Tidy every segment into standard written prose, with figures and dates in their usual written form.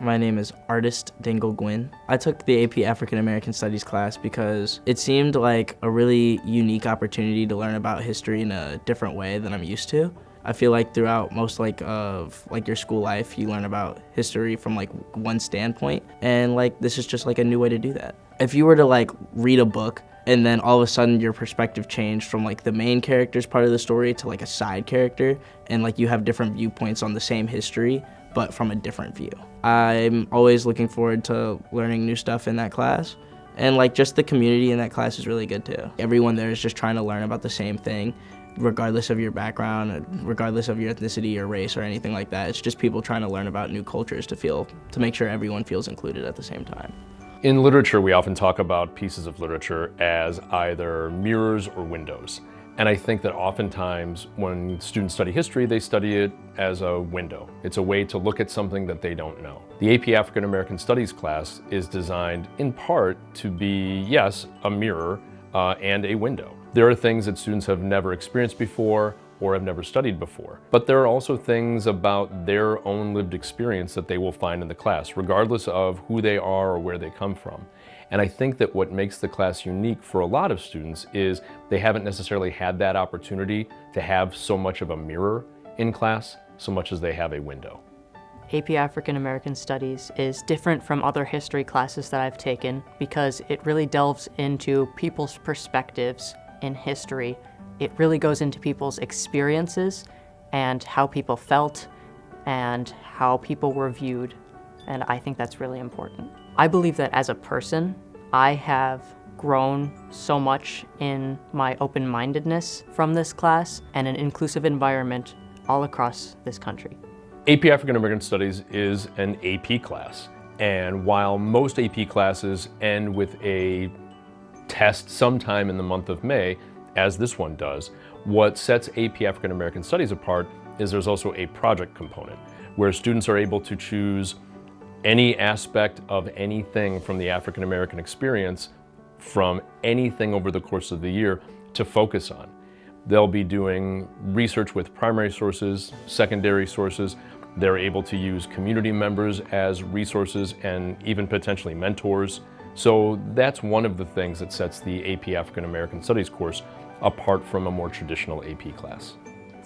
My name is Artist Dingle Gwynn. I took the AP African American Studies class because it seemed like a really unique opportunity to learn about history in a different way than I'm used to. I feel like throughout most of your school life, you learn about history from one standpoint, and this is just a new way to do that. If you were to read a book and then all of a sudden your perspective changed from the main character's part of the story to a side character, and you have different viewpoints on the same history, but from a different view. I'm always looking forward to learning new stuff in that class. And just the community in that class is really good too. Everyone there is just trying to learn about the same thing, regardless of your background, regardless of your ethnicity or race or anything like that. It's just people trying to learn about new cultures to make sure everyone feels included at the same time. In literature, we often talk about pieces of literature as either mirrors or windows. And I think that oftentimes when students study history, they study it as a window. It's a way to look at something that they don't know. The AP African American Studies class is designed in part to be, yes, a mirror and a window. There are things that students have never experienced before or have never studied before. But there are also things about their own lived experience that they will find in the class, regardless of who they are or where they come from. And I think that what makes the class unique for a lot of students is they haven't necessarily had that opportunity to have so much of a mirror in class, so much as they have a window. AP African American Studies is different from other history classes that I've taken because it really delves into people's perspectives in history. It really goes into people's experiences and how people felt and how people were viewed, and I think that's really important. I believe that as a person, I have grown so much in my open-mindedness from this class and an inclusive environment all across this country. AP African American Studies is an AP class, and while most AP classes end with a test sometime in the month of May, as this one does, what sets AP African American Studies apart is there's also a project component where students are able to choose any aspect of anything from the African American experience from anything over the course of the year to focus on. They'll be doing research with primary sources, secondary sources. They're able to use community members as resources and even potentially mentors. So that's one of the things that sets the AP African American Studies course apart from a more traditional AP class.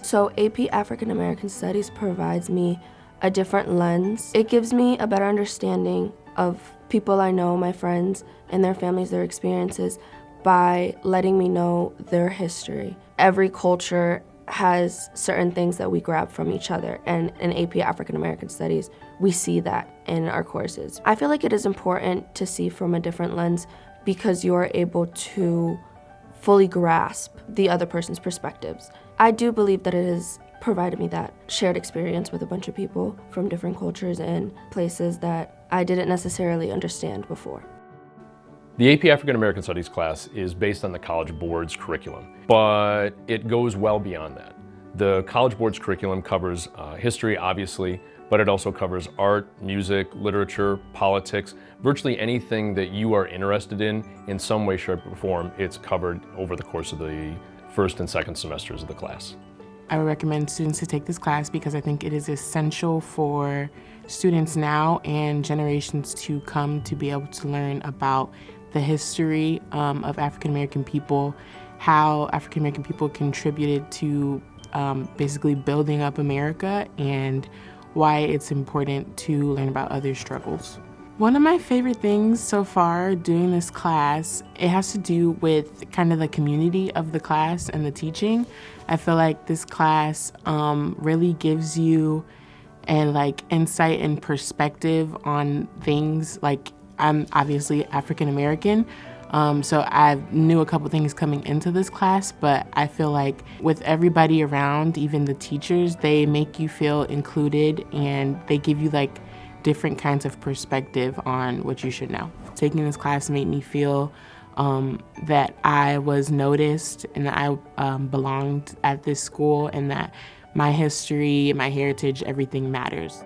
So AP African American Studies provides me a different lens. It gives me a better understanding of people I know, my friends, and their families, their experiences, by letting me know their history. Every culture has certain things that we grab from each other, and in AP African American Studies, we see that in our courses. I feel like it is important to see from a different lens because you are able to fully grasp the other person's perspectives. I do believe that it has provided me that shared experience with a bunch of people from different cultures and places that I didn't necessarily understand before. The AP African American Studies class is based on the College Board's curriculum, but it goes well beyond that. The College Board's curriculum covers history, obviously, but it also covers art, music, literature, politics, virtually anything that you are interested in some way, shape, or form, it's covered over the course of the first and second semesters of the class. I would recommend students to take this class because I think it is essential for students now and generations to come to be able to learn about the history of African American people, how African American people contributed to basically building up America, and why it's important to learn about other struggles. One of my favorite things so far doing this class, it has to do with kind of the community of the class and the teaching. I feel like this class really gives you an insight and perspective on things. I'm obviously African American, so I knew a couple things coming into this class, but I feel like with everybody around, even the teachers, they make you feel included and they give you different kinds of perspective on what you should know. Taking this class made me feel that I was noticed and that I belonged at this school and that my history, my heritage, everything matters.